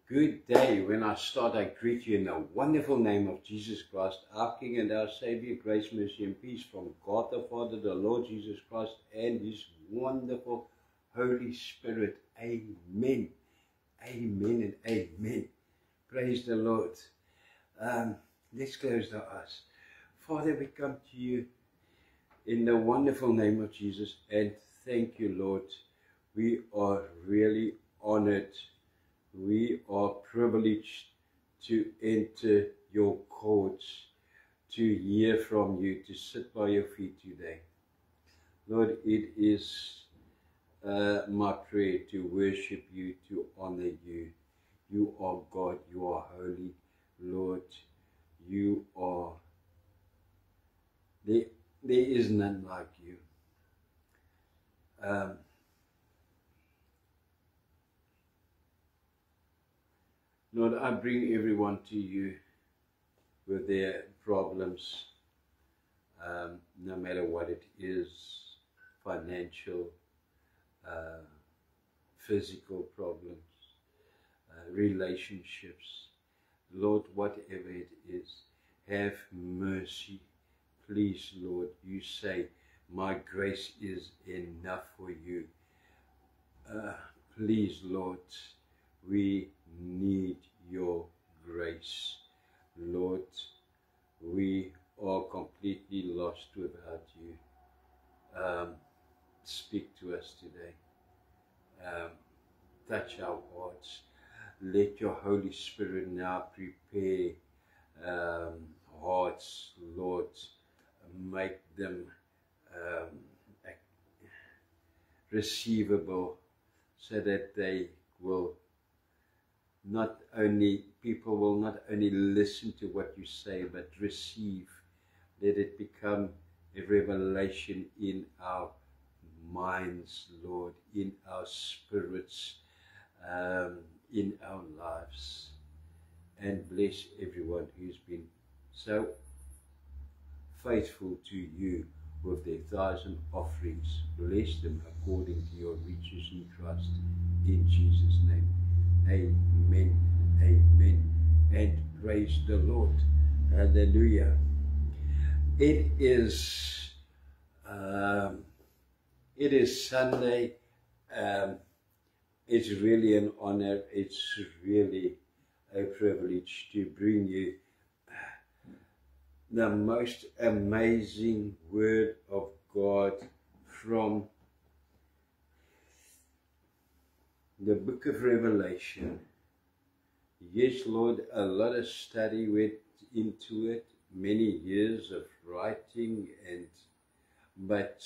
Good day. When I start, I greet you in the wonderful name of Jesus Christ, our King and our Savior. Grace, mercy, and peace from God the Father, the Lord Jesus Christ, and His wonderful Holy Spirit. Amen. Amen and amen. Praise the Lord. Let's close our eyes. Father, we come to you in the wonderful name of Jesus, and thank you, Lord. We are really honored. We are privileged to enter your courts, to hear from you, to sit by your feet today. Lord, it is my prayer to worship you, to honor you. You are God, you are holy. Lord, you are, there is none like you. Lord, I bring everyone to you with their problems, no matter what it is, financial, physical problems, relationships. Lord, whatever it is, have mercy. Please, Lord, you say, my grace is enough for you. Please, Lord, we need your grace. Lord, we are completely lost without you. Speak to us today. Touch our hearts. Let your Holy Spirit now prepare hearts, Lord. Make them receivable, so that they will people will not only listen to what you say, but receive. Let it become a revelation in our minds, Lord, in our spirits, in our lives. And bless everyone who's been so faithful to you with their tithes and offerings. Bless them according to your riches in Christ. In Jesus' name. Amen. Amen. And praise the Lord. Hallelujah. It is Sunday. It's really an honor. It's really a privilege to bring you the most amazing word of God from the book of Revelation. Yes, Lord, a lot of study went into it, many years of writing, but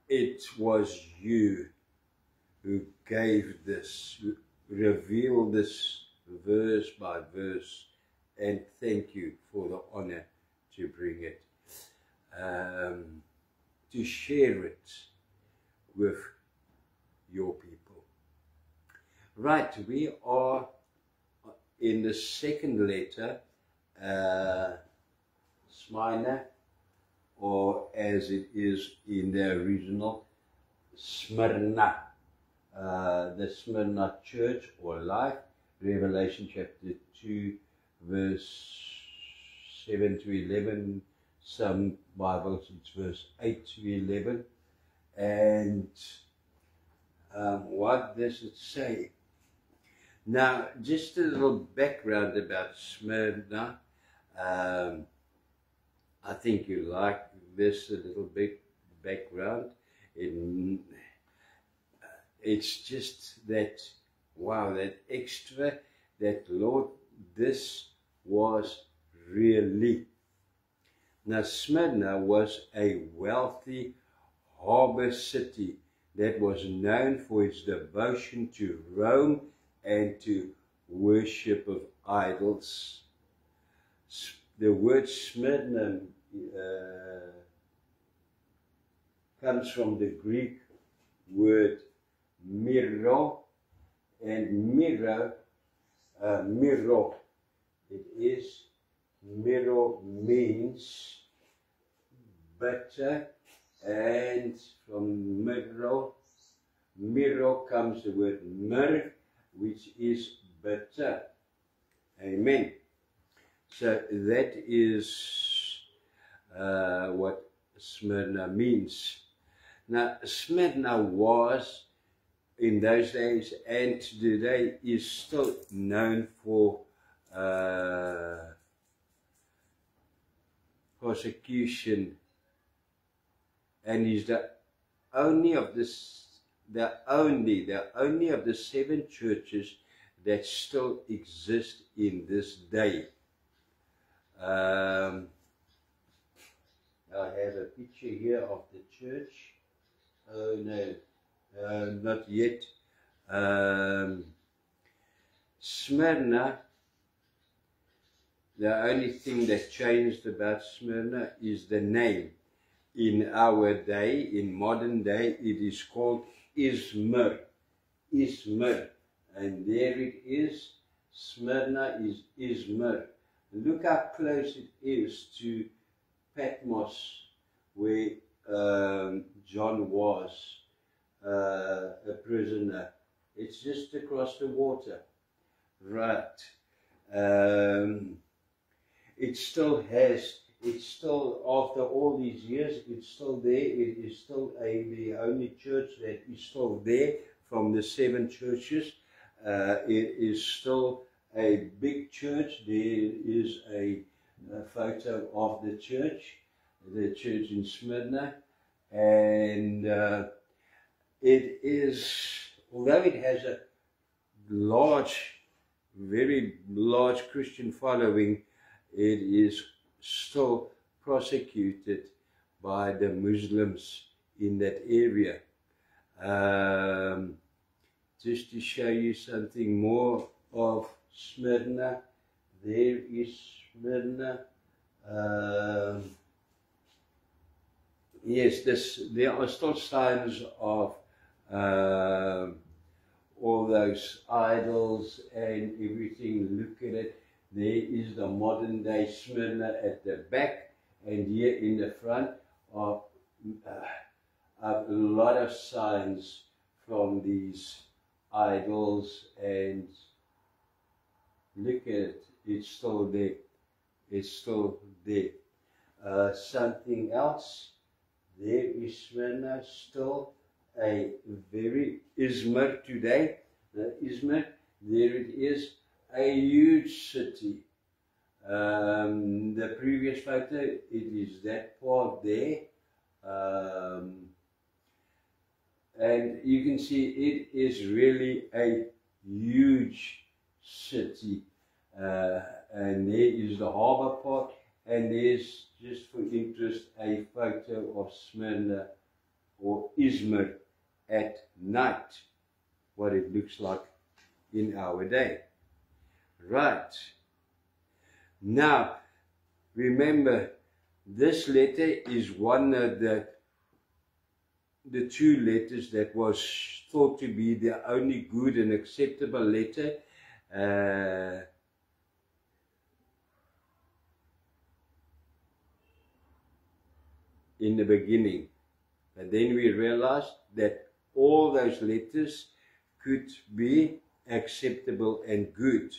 it was you who gave this, who revealed this verse by verse, and thank you for the honor to bring it, to share it with your people. Right, we are in the second letter, Smyrna, or as it is in the original, Smyrna, the Smyrna church or life, Revelation chapter 2, verse 7 to 11, some Bibles it's verse 8 to 11, and what does it say? Now, just a little background about Smyrna. I think you like this, a little bit background. It's just that, wow, that extra, that Lord, this was really. Now, Smyrna was a wealthy harbor city that was known for its devotion to Rome and to worship of idols. The word Smyrna comes from the Greek word miro, and miro, miro means butter, and from miro comes the word myrrh, which is bitter. Amen. So that is what Smyrna means. Now, Smyrna was, in those days and today, is still known for persecution, and is the only of the 7 churches that still exist in this day. I have a picture here of the church. Oh no, not yet. Smyrna, the only thing that changed about Smyrna is the name. In our day, in modern day, it is called Izmir. Izmir. And there it is. Smyrna is Izmir. Look how close it is to Patmos, where John was a prisoner. It's just across the water. Right. It still has, it's still, after all these years, it's still there. It is still the only church that is still there from the 7 churches. It is still a big church. There is a photo of the church in Smyrna. And it is, although it has a large, very large Christian following, it is still persecuted by the Muslims in that area. Just to show you something more of Smyrna, there is Smyrna. Yes, there are still signs of all those idols and everything. Look at it. There is the modern day Smyrna at the back, and here in the front are a lot of signs from these idols. And look at it, it's still there. It's still there. Something else, there is Smyrna, still a very Izmir today. Izmir, there it is, a huge city. The previous photo, it is that part there. And you can see it is really a huge city. And there is the harbour part, and there's, just for interest, a photo of Smyrna or Izmir at night, what it looks like in our day. Right. Now, remember, this letter is one of the 2 letters that was thought to be the only good and acceptable letter. In the beginning. And then we realized that all those letters could be acceptable and good.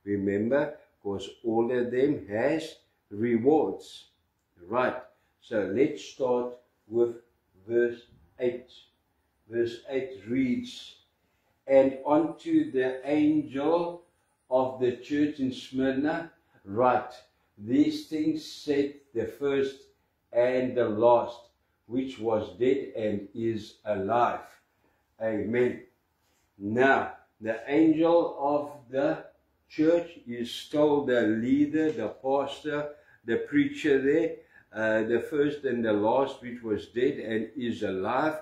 Remember, because all of them has rewards. Right. So let's start with verse 8. Verse 8 reads, "And unto the angel of the church in Smyrna write, these things said the first and the last, which was dead and is alive." Amen. Now, the angel of the church is still the leader, the pastor, the preacher there. The first and the last, which was dead and is alive,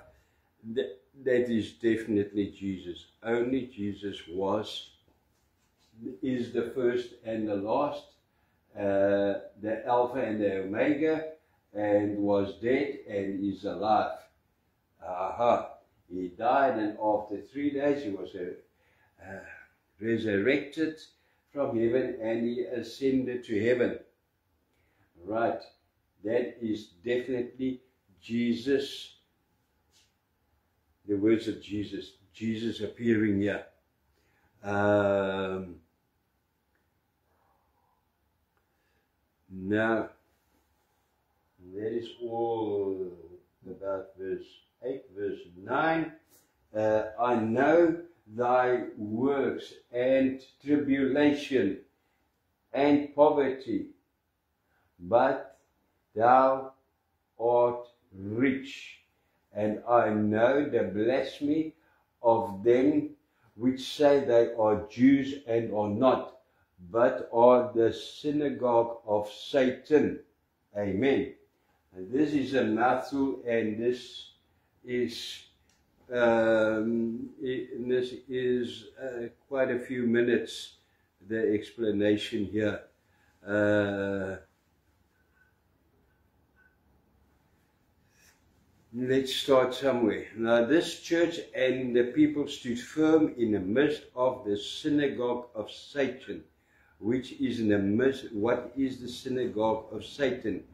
that is definitely Jesus. Only Jesus is the first and the last, the Alpha and the Omega, and was dead and is alive. Aha. He died, and after 3 days he was resurrected from heaven, and he ascended to heaven. Right. That is definitely Jesus. The words of Jesus. Jesus appearing here. Now, that is all about verse 8, verse 9. I know thy works and tribulation and poverty, but thou art rich, and I know the blasphemy of them which say they are Jews and are not, but are the synagogue of Satan. Amen. And this is a mouthful, and this is quite a few minutes, the explanation here. Let's start somewhere. Now, this church and the people stood firm in the midst of the synagogue of Satan, which is in the midst. What is the synagogue of Satan?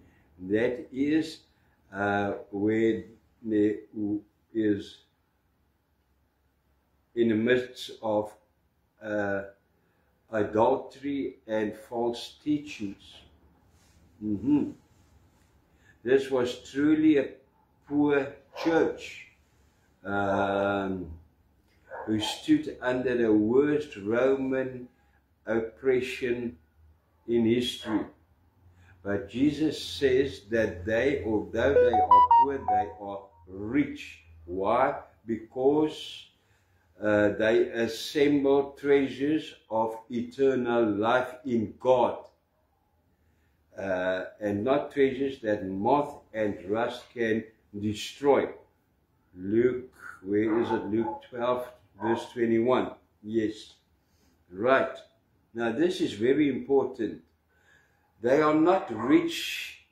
That is where there is in the midst of adultery and false teachings. This was truly a poor church who stood under the worst Roman oppression in history. But Jesus says that they, although they are poor, they are rich. Why? Because they assemble treasures of eternal life in God, and not treasures that moth and rust can destroy. Luke, where is it? Luke 12, verse 21. Yes, right. Now this is very important. They are not rich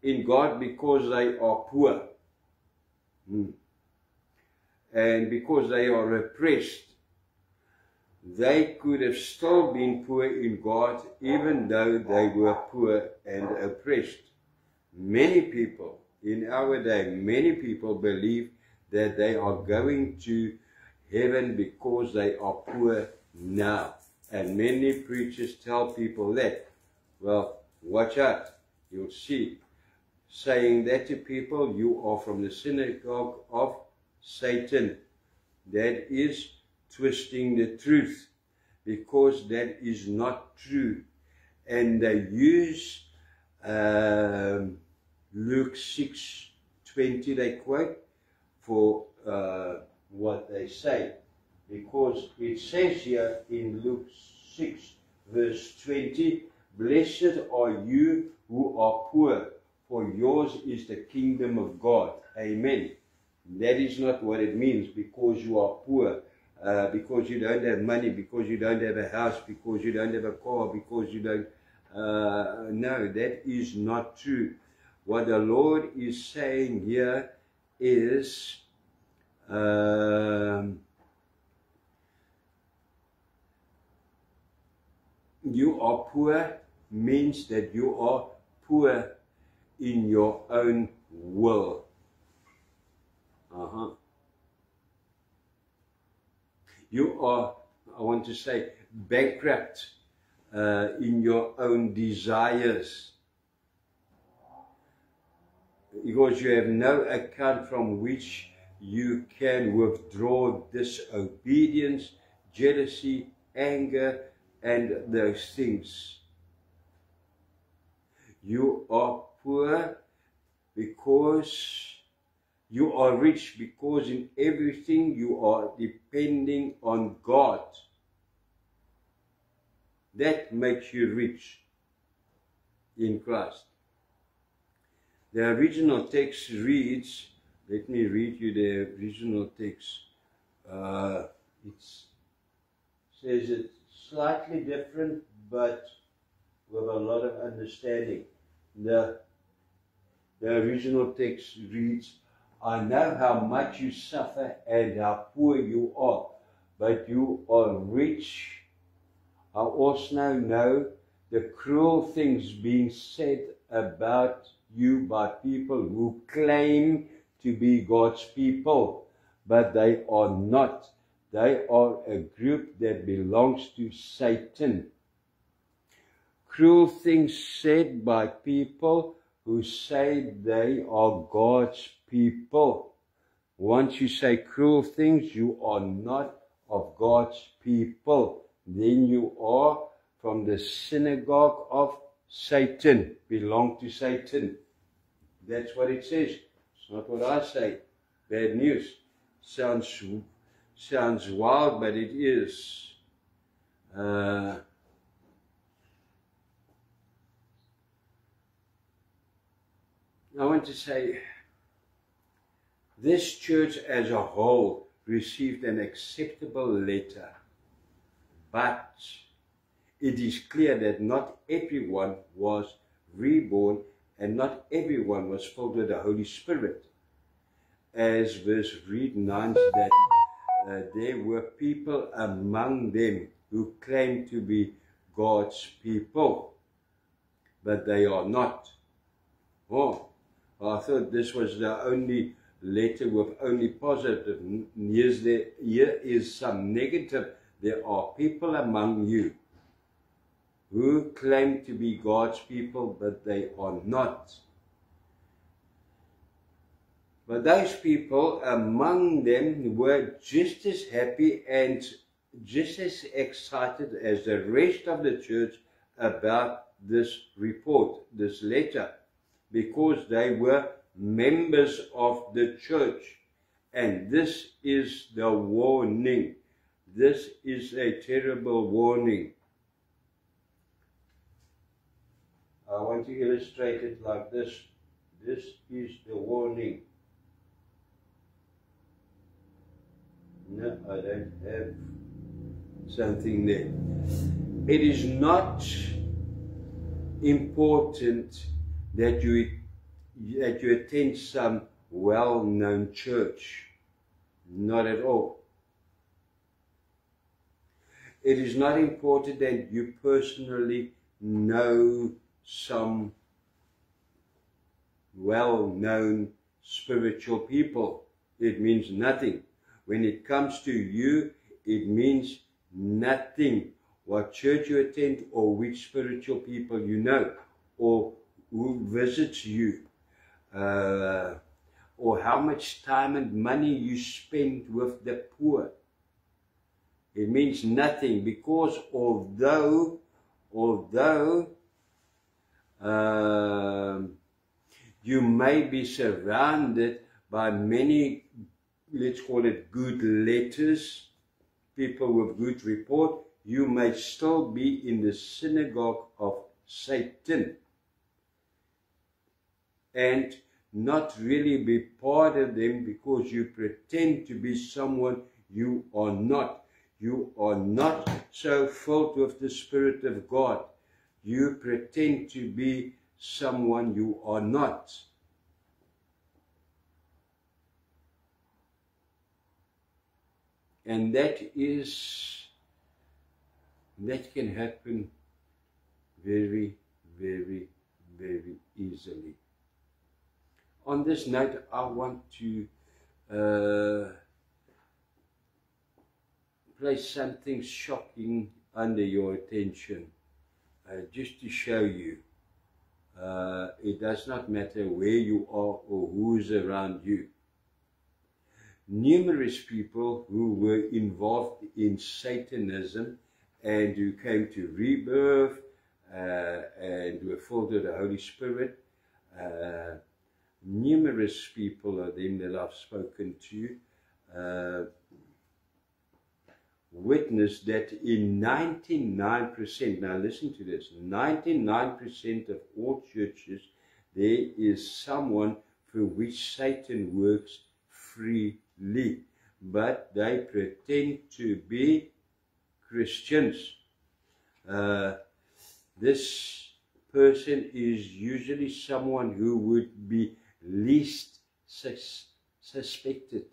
in God because they are poor. And because they are oppressed. They could have still been poor in God even though they were poor and oppressed. Many people in our day, many people believe that they are going to heaven because they are poor now. And many preachers tell people that. Well, watch out. You'll see. Saying that to people, you are from the synagogue of Satan. That is twisting the truth, because that is not true. And they use Luke 6:20, they quote, for what they say. Because it says here in Luke 6, verse 20, blessed are you who are poor, for yours is the kingdom of God. Amen. That is not what it means, because you are poor, because you don't have money, because you don't have a house, because you don't have a car, because you don't... no, that is not true. What the Lord is saying here is... you are poor means that you are poor in your own will. You are, I want to say, bankrupt in your own desires, because you have no account from which you can withdraw disobedience, jealousy, anger, and those things. You are poor because you are rich, because in everything you are depending on God. That makes you rich in Christ. The original text reads, let me read you the original text. It says it's slightly different, but with a lot of understanding. The original text reads, I know how much you suffer and how poor you are, but you are rich. I also know the cruel things being said about you by people who claim to be God's people, but they are not. They are a group that belongs to Satan. Cruel things said by people who say they are God's people. Once you say cruel things, you are not of God's people. Then you are from the synagogue of Satan, belong to Satan. That's what it says. It's not what I say. Bad news. Sounds wild, but it is. I want to say, this church as a whole received an acceptable letter, but it is clear that not everyone was reborn and not everyone was filled with the Holy Spirit. As verse read 9, that there were people among them who claimed to be God's people, but they are not. Oh, I thought this was the only letter with only positive. Here is some negative. There are people among you who claim to be God's people, but they are not. But those people among them were just as happy and just as excited as the rest of the church about this report, this letter, because they were members of the church. And this is the warning. This is a terrible warning. I want to illustrate it like this. This is the warning. No, I don't have something there. It is not important that you attend some well-known church. Not at all. It is not important that you personally know some well-known spiritual people. It means nothing. When it comes to you, it means nothing what church you attend or which spiritual people you know or who visits you, or how much time and money you spend with the poor. It means nothing, because although you may be surrounded by many, let's call it good letters, people with good report, you may still be in the synagogue of Satan and not really be part of them, because you pretend to be someone you are not. You are not so filled with the Spirit of God. You pretend to be someone you are not. And that can happen very, very, very easily. On this note, I want to place something shocking under your attention, just to show you. It does not matter where you are or who's around you. Numerous people who were involved in Satanism and who came to rebirth and were filled with the Holy Spirit, numerous people of them that I've spoken to witnessed that in 99%, now listen to this, 99% of all churches, there is someone for which Satan works freely, but they pretend to be Christians. This person is usually someone who would be least suspected.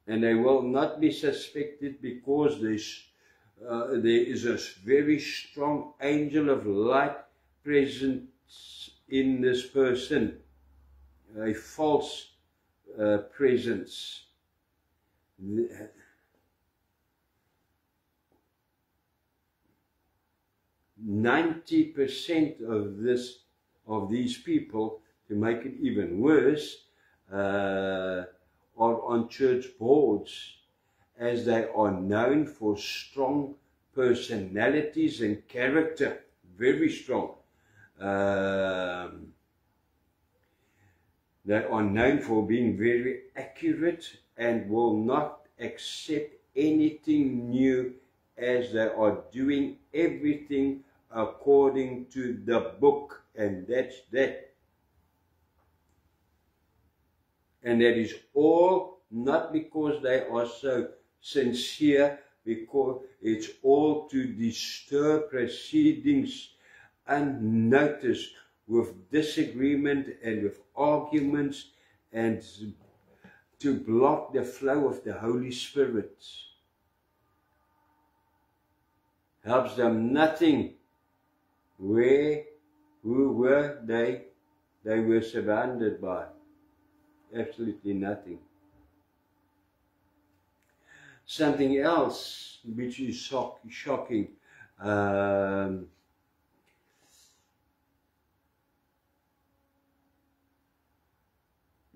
And they will not be suspected because there is a very strong angel of light present in this person. a false presence. 90% of these people, to make it even worse, are on church boards, as they are known for strong personalities and character, very strong. They are known for being very accurate and will not accept anything new, as they are doing everything according to the book, and that's that. And that is all not because they are so sincere, because it's all to disturb proceedings unnoticed, with disagreement and with arguments, and to block the flow of the Holy Spirit. Helps them nothing. Who were they? They were surrounded by absolutely nothing. Something else which is shocking.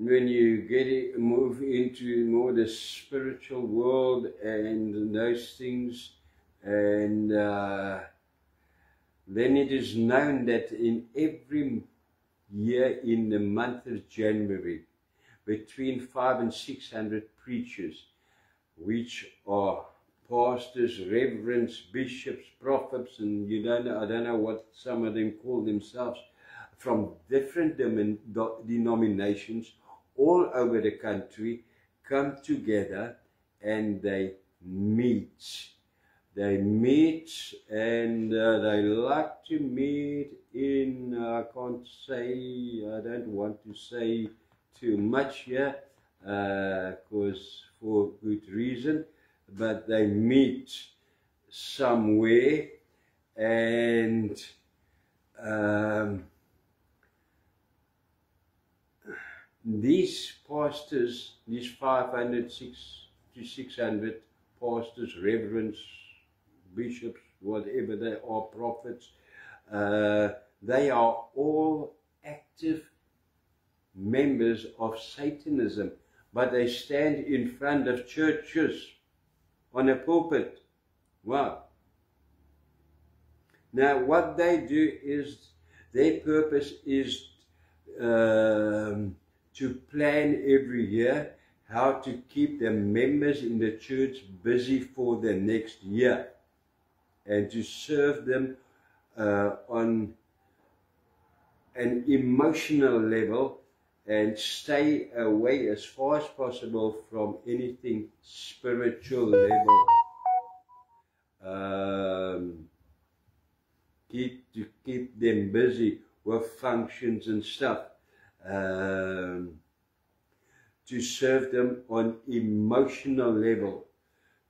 When you move into more the spiritual world and those things, and then it is known that in every year in the month of January, between 500 and 600 preachers, which are pastors, reverends, bishops, prophets, and I don't know what some of them call themselves, from different denominations all over the country, come together and they meet. They meet, and they like to meet in, I don't want to say too much here, because for good reason, but they meet somewhere, and these pastors, these 500 to 600 pastors, reverends, bishops, whatever they are, prophets, they are all active members of Satanism, but they stand in front of churches on a pulpit. Wow. Now what they do is, their purpose is to plan every year how to keep the members in the church busy for the next year, and to serve them on an emotional level, and stay away as far as possible from anything spiritual level. To keep them busy with functions and stuff. To serve them on emotional level,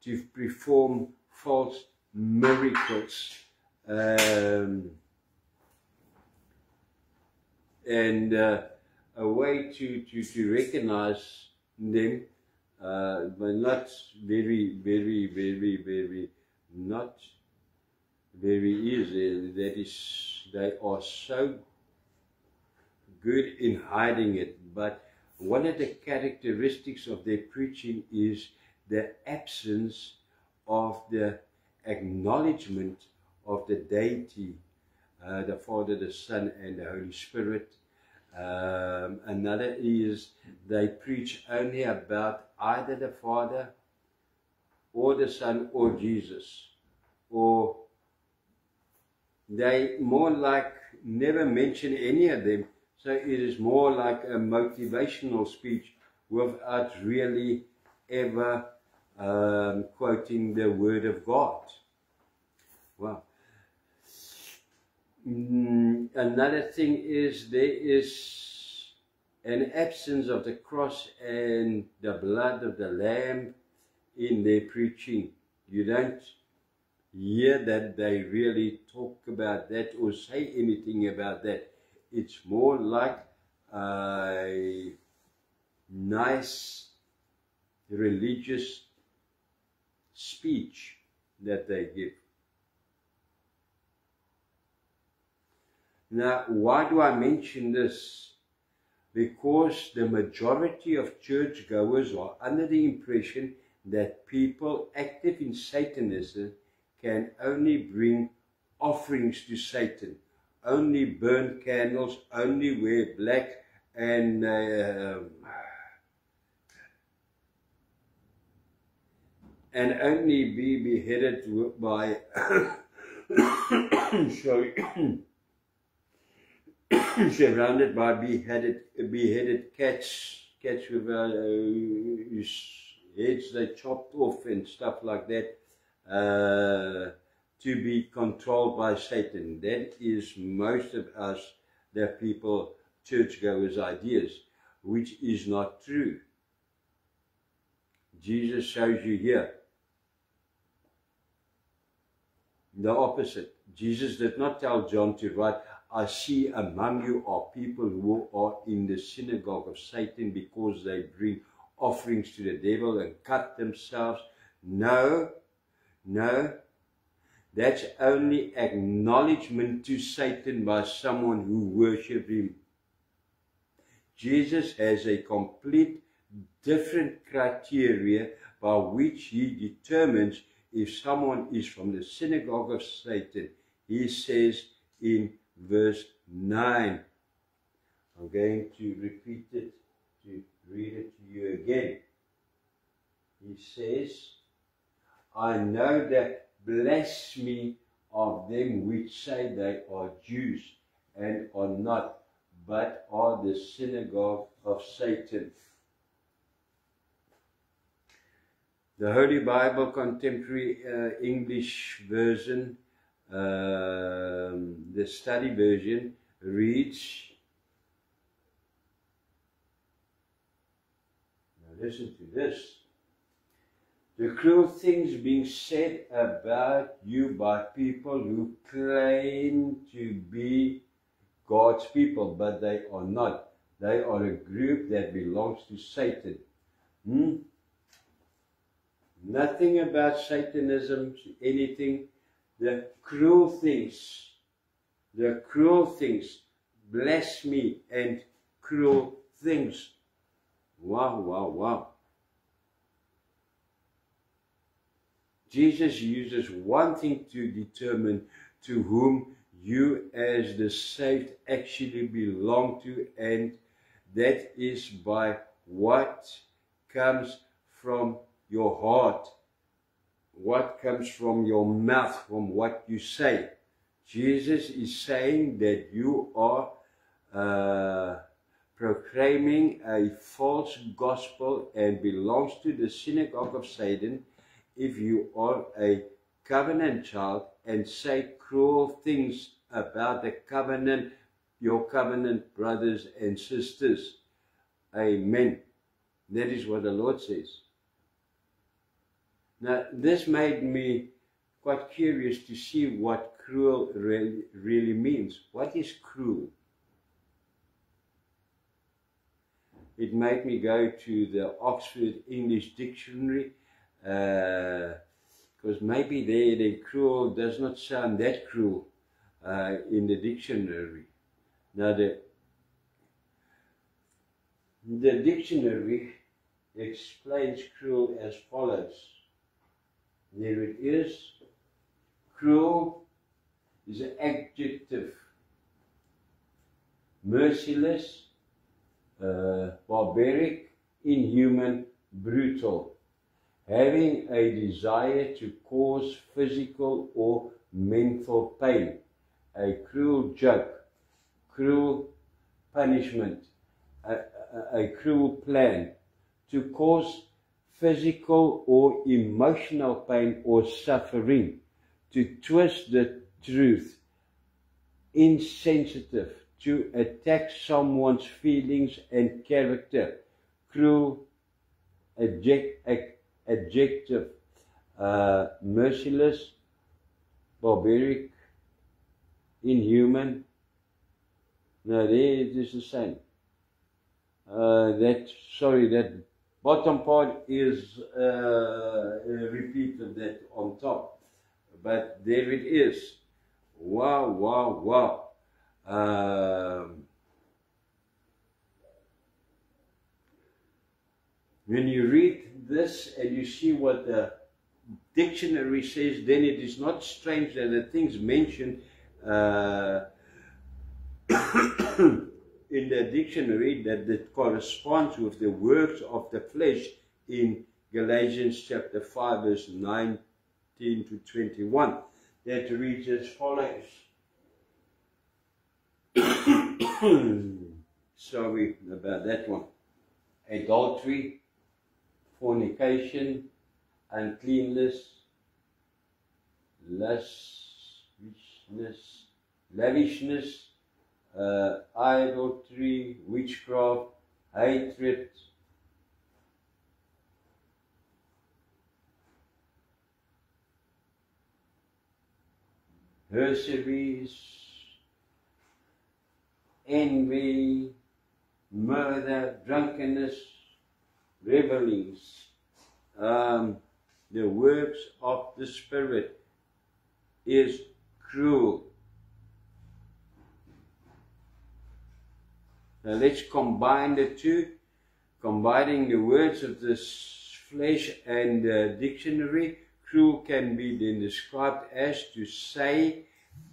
to perform false miracles, and a way to recognize them, but not not very easy. That is, they are so good in hiding it. But one of the characteristics of their preaching is the absence of the acknowledgement of the deity, the Father, the Son, and the Holy Spirit. Another is they preach only about either the Father or the Son or Jesus, or they more like never mention any of them. So it is more like a motivational speech without really ever quoting the Word of God. Wow. Another thing is, there is an absence of the cross and the blood of the Lamb in their preaching. You don't hear that they really talk about that or say anything about that. It's more like a nice religious speech that they give. Now, why do I mention this? Because the majority of churchgoers are under the impression that people active in Satanism can only bring offerings to Satan, only burn candles, only wear black, and only be beheaded by sorry, surrounded by beheaded cats with whose heads they chopped off and stuff like that, to be controlled by Satan. That is most of us, the people, churchgoers' ideas, which is not true. Jesus shows you here the opposite. Jesus did not tell John to write, I see among you are people who are in the synagogue of Satan because they bring offerings to the devil and cut themselves. No, no. That's only acknowledgement to Satan by someone who worships him. Jesus has a complete different criteria by which he determines if someone is from the synagogue of Satan. He says in verse 9, I'm going to repeat it, to read it to you again. He says, I know that blasphemy of them which say they are Jews and are not, but are the synagogue of Satan. The Holy Bible Contemporary English Version, the study version, reads, now listen to this, the cruel things being said about you by people who claim to be God's people, but they are not. They are a group that belongs to Satan. Nothing about Satanism, anything. The cruel things, blasphemy and cruel things. Wow, wow, wow. Jesus uses one thing to determine to whom you as the saved actually belong to, and that is by what comes from your heart, what comes from your mouth, from what you say. Jesus is saying that you are proclaiming a false gospel and belongs to the synagogue of Satan if you are a covenant child and say cruel things about the covenant, your covenant brothers and sisters. Amen. That is what the Lord says. Now, this made me quite curious to see what cruel really means. What is cruel? It made me go to the Oxford English Dictionary, because maybe the cruel does not sound that cruel in the dictionary. Now, the dictionary explains cruel as follows. There it is. Cruel is an adjective. Merciless, barbaric, inhuman, brutal. Having a desire to cause physical or mental pain. A cruel joke. Cruel punishment. A cruel plan. To cause physical or emotional pain or suffering, to twist the truth, insensitive, to attack someone's feelings and character, cruel, adjective, merciless, barbaric, inhuman. Now there it is the same. that bottom part is a repeat of that on top. But there it is. Wow, wow, wow. When you read this and you see what the dictionary says, then it is not strange that the things mentioned in the dictionary that corresponds with the works of the flesh in Galatians chapter 5 verse 19 to 21. That reads as follows. Sorry about that one. Adultery, fornication, uncleanness, lavishness, idolatry, witchcraft, hatred, heresies, envy, murder, drunkenness, revelings. The works of the Spirit is cruel. Now let's combine the two, combining the words of the flesh and the dictionary. Cruel can be then described as to say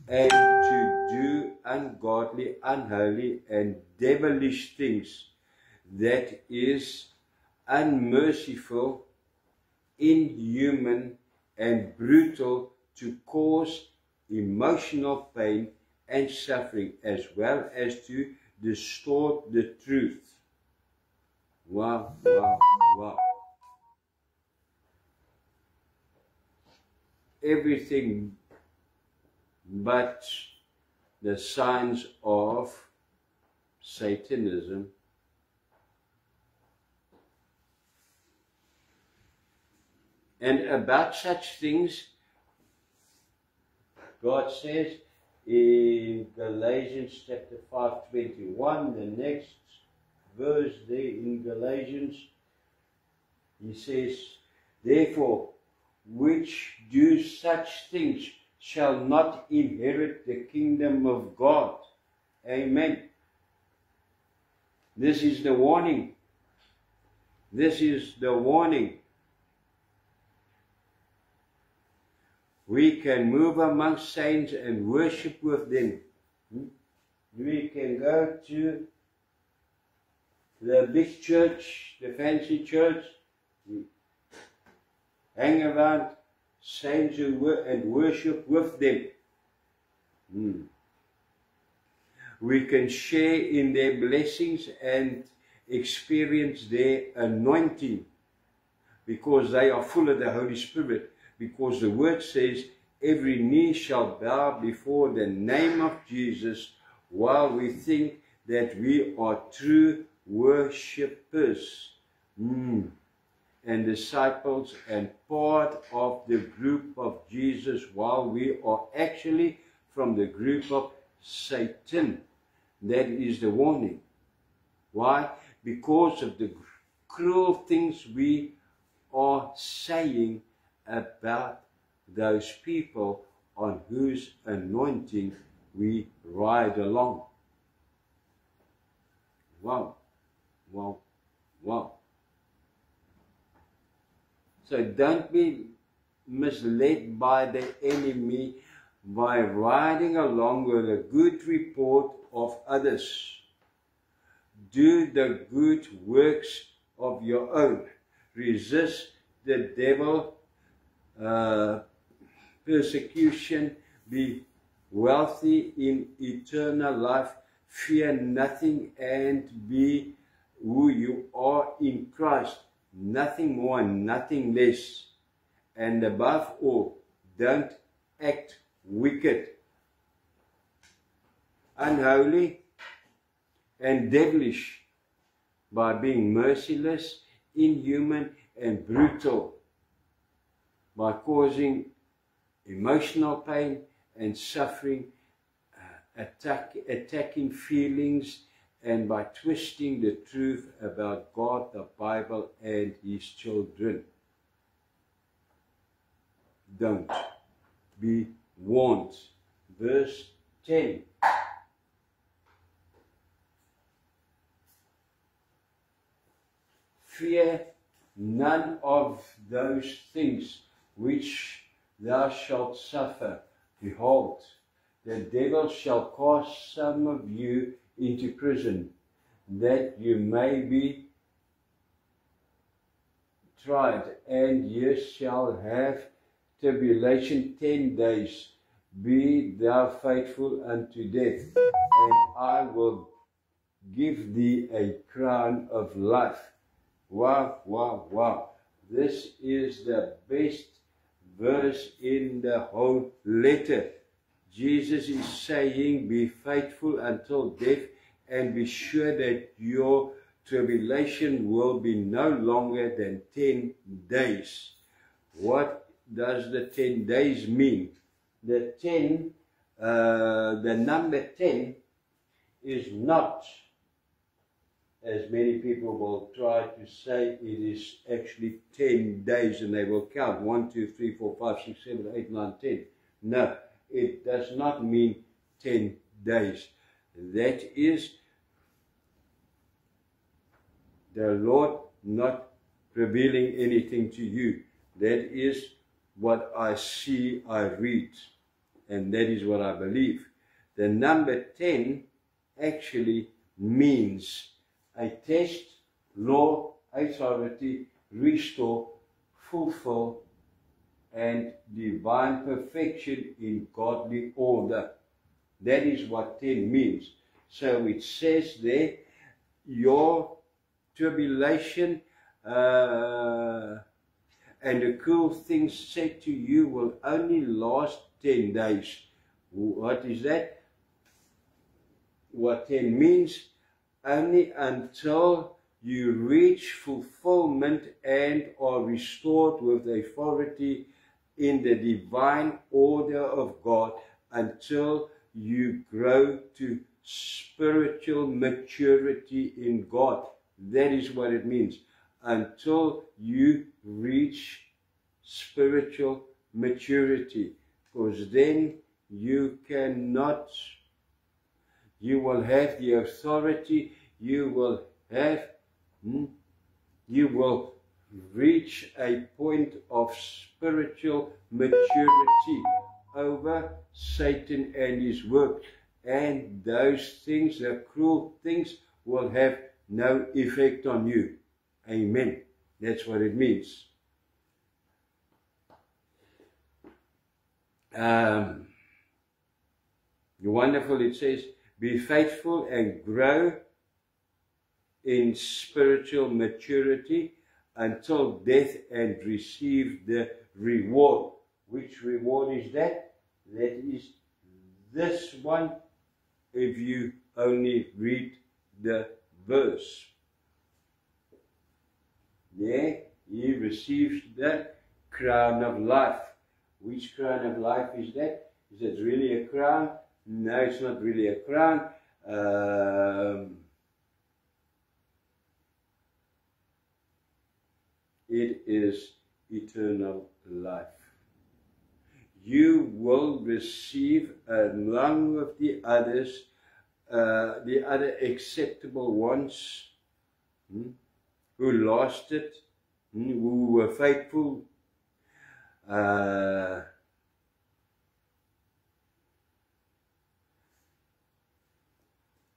and to do ungodly, unholy, and devilish things. That is unmerciful, inhuman, and brutal, to cause emotional pain and suffering, as well as to distort the truth. Wow, wow, wow. Everything but the signs of Satanism. And about such things, God says in Galatians chapter 5:21, the next verse there in Galatians, he says, therefore, which do such things shall not inherit the kingdom of God. Amen. This is the warning. This is the warning. We can move among saints and worship with them. We can go to the big church, the fancy church, hang around saints and worship with them. We can share in their blessings and experience their anointing because they are full of the Holy Spirit. Because the word says, every knee shall bow before the name of Jesus, while we think that we are true worshippers and disciples and part of the group of Jesus, while we are actually from the group of Satan. That is the warning. Why? Because of the cruel things we are saying about those people on whose anointing we ride along. Wow, wow, wow. So don't be misled by the enemy by riding along with a good report of others. Do the good works of your own. Resist the devil. Persecution, be wealthy in eternal life, fear nothing, and be who you are in Christ, nothing more and nothing less. And above all, don't act wicked, unholy, and devilish by being merciless, inhuman, and brutal, by causing emotional pain and suffering, attacking feelings and by twisting the truth about God, the Bible, and His children. Don't be warned. Verse 10. Fear none of those things which thou shalt suffer. Behold, the devil shall cast some of you into prison, that you may be tried, and ye shall have tribulation 10 days. Be thou faithful unto death, and I will give thee a crown of life. Wow, wow, wow. This is the best verse in the whole letter. Jesus is saying, be faithful until death, and be sure that your tribulation will be no longer than 10 days. What does the 10 days mean? The number 10 is not, as many people will try to say, it is actually 10 days, and they will count 1, 2, 3, 4, 5, 6, 7, 8, 9, 10. No, it does not mean 10 days. That is the Lord not revealing anything to you. That is what I see, I read, and that is what I believe. The number 10 actually means a test, law, authority, restore, fulfill, and divine perfection in godly order. That is what 10 means. So it says there, your tribulation and the cruel things said to you will only last 10 days. What is that? What 10 means? Only until you reach fulfillment and are restored with authority in the divine order of God, until you grow to spiritual maturity in God. That is what it means. Until you reach spiritual maturity, because then you cannot, you will have the authority, you will have, you will reach a point of spiritual maturity over Satan and his work, and those things, the cruel things, will have no effect on you. Amen. That's what it means. Wonderful, it says, be faithful and grow in spiritual maturity until death, and receive the reward. Which reward is that? That is this one, if you only read the verse. There, he receives the crown of life. Which crown of life is that? Is it really a crown? No, it's not really a crown. It is eternal life. You will receive, along with the others, the other acceptable ones, who lasted, who were faithful,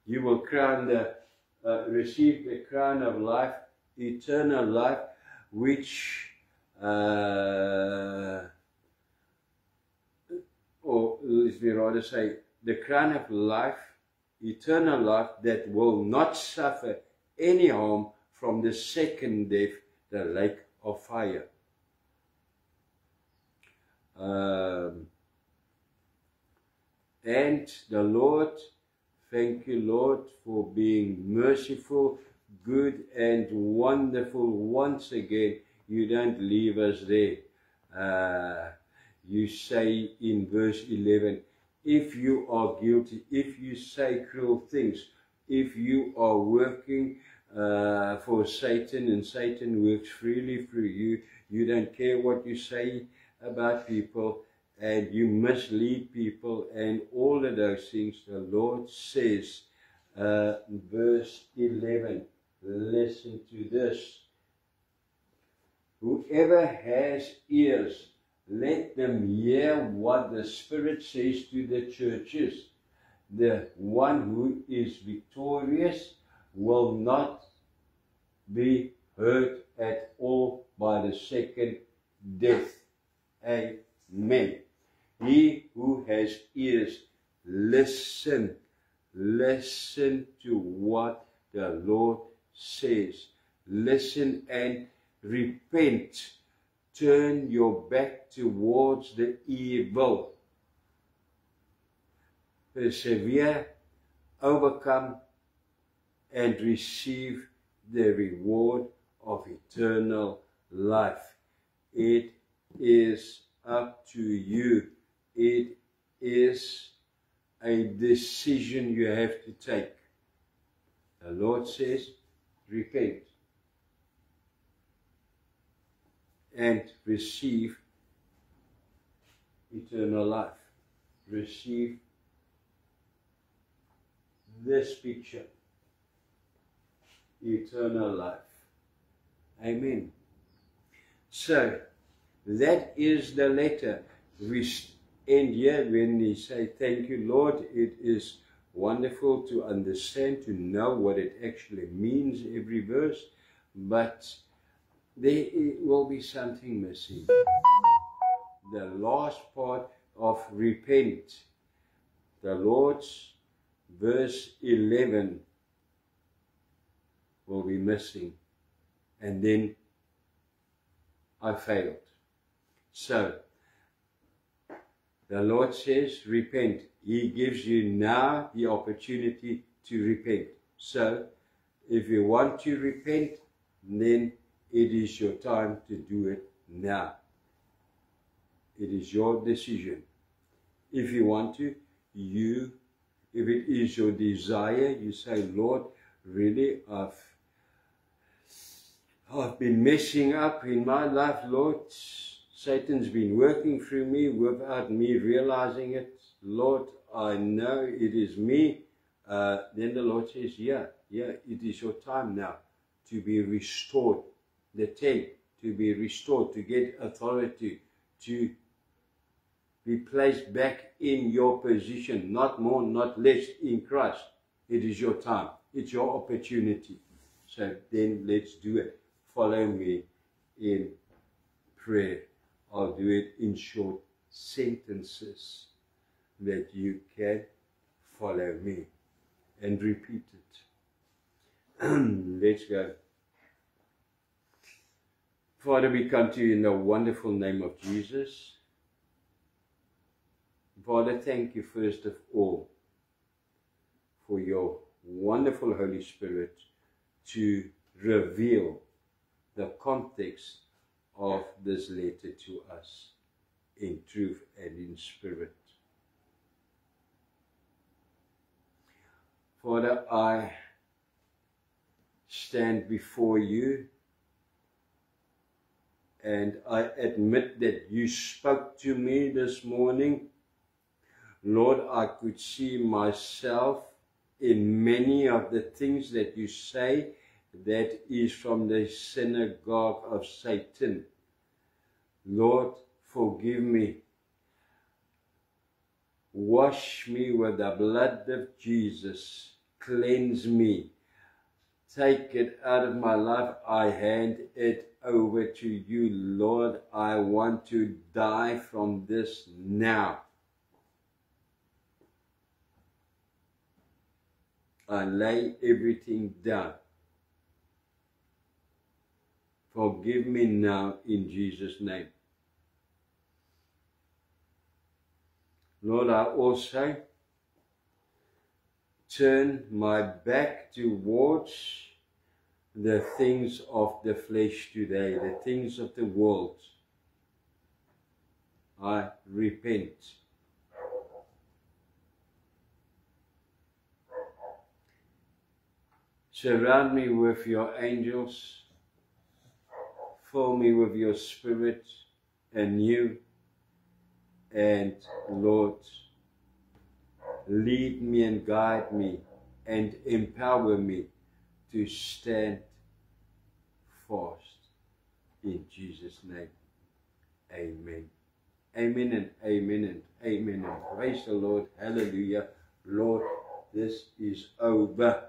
you will receive the crown of life, eternal life, which, or let me rather say, the crown of life, eternal life, that will not suffer any harm from the second death, the lake of fire. And the Lord, thank you, Lord, for being merciful, good, and wonderful once again. You don't leave us there. You say in verse 11, if you are guilty, if you say cruel things, if you are working for Satan and Satan works freely through you, you don't care what you say about people and you mislead people and all of those things, the Lord says, verse 11, listen to this. Whoever has ears, let them hear what the Spirit says to the churches. The one who is victorious will not be hurt at all by the second death. Amen. He who has ears, listen. Listen to what the Lord says. Listen and repent. Turn your back towards the evil. Persevere, overcome, and receive the reward of eternal life. It is up to you. It is a decision you have to take. The Lord says, repent and receive eternal life. Receive this picture, eternal life. Amen. So, that is the letter. We end here when we say, thank you, Lord. It is wonderful to understand, to know what it actually means, every verse, but there will be something missing. The last part of repent. The Lord's verse 11 will be missing. And then I failed. So, the Lord says, repent. He gives you now the opportunity to repent. So, if you want to repent, then it is your time to do it now. It is your decision. If you want to, if it is your desire, you say, Lord, really, I've been messing up in my life, Lord. Satan's been working through me without me realizing it. Lord, I know it is me. Then the Lord says, yeah, it is your time now to be restored. The 10, to be restored, to get authority, to be placed back in your position, not more, not less in Christ. It is your time. It's your opportunity. So then let's do it. Follow me in prayer. I'll do it in short sentences that you can follow me and repeat it. Let's go. Father, we come to you in the wonderful name of Jesus. Father, thank you first of all for your wonderful Holy Spirit to reveal the context of this letter to us in truth and in spirit. Father, I stand before you and I admit that you spoke to me this morning. Lord, I could see myself in many of the things that you say that is from the synagogue of Satan. Lord, forgive me. Wash me with the blood of Jesus. Cleanse me. Take it out of my life. I hand it over to you, Lord. I want to die from this now. I lay everything down. Forgive me now in Jesus' name. Lord, I also turn my back towards the things of the flesh today, the things of the world. I repent. Surround me with your angels. Fill me with your Spirit anew. And Lord, lead me and guide me and empower me to stand fast. In Jesus' name, amen. Amen and amen and amen. And praise the Lord. Hallelujah. Lord, this is over.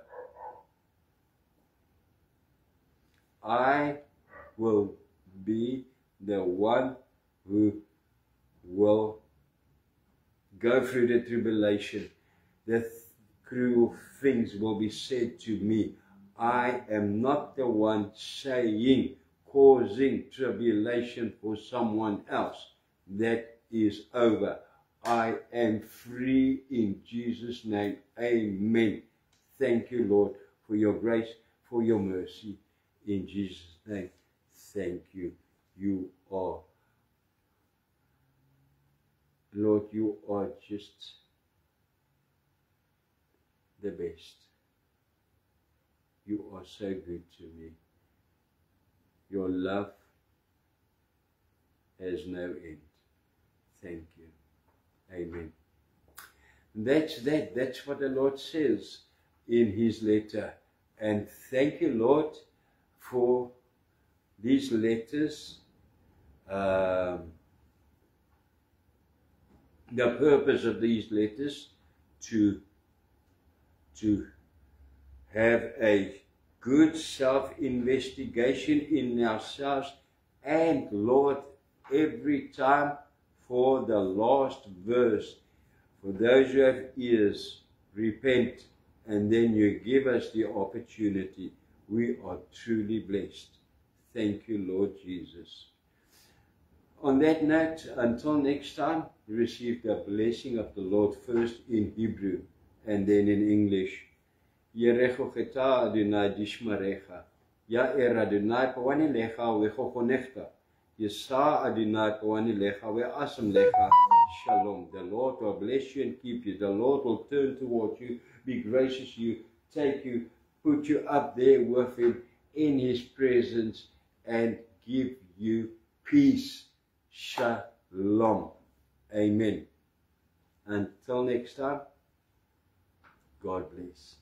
I will be the one who will go through the tribulation. The cruel things will be said to me. I am not the one causing tribulation for someone else. That is over. I am free in Jesus' name. Amen. Thank you, Lord, for your grace, for your mercy. In Jesus' name, thank you. You are, Lord, you are just the best. You are so good to me. Your love has no end. Thank you. Amen. That's what the Lord says in his letter. And thank you, Lord, for these letters. The purpose of these letters to have a good self-investigation in ourselves, and Lord, every time for the last verse, for those who have ears, repent, and then you give us the opportunity. We are truly blessed. Thank you, Lord Jesus. On that note, until next time, receive the blessing of the Lord first in Hebrew and then in English. Yerecho cheta Adonai dishmarecha. Ya'er Adonai pawani lecha vecho chonechta. Yisa Adonai pawani lecha ve'asam lecha. Shalom. The Lord will bless you and keep you. The Lord will turn towards you, be gracious to you, take you, put you up there with him in his presence, and give you peace. Shalom. Amen. Until next time, God bless.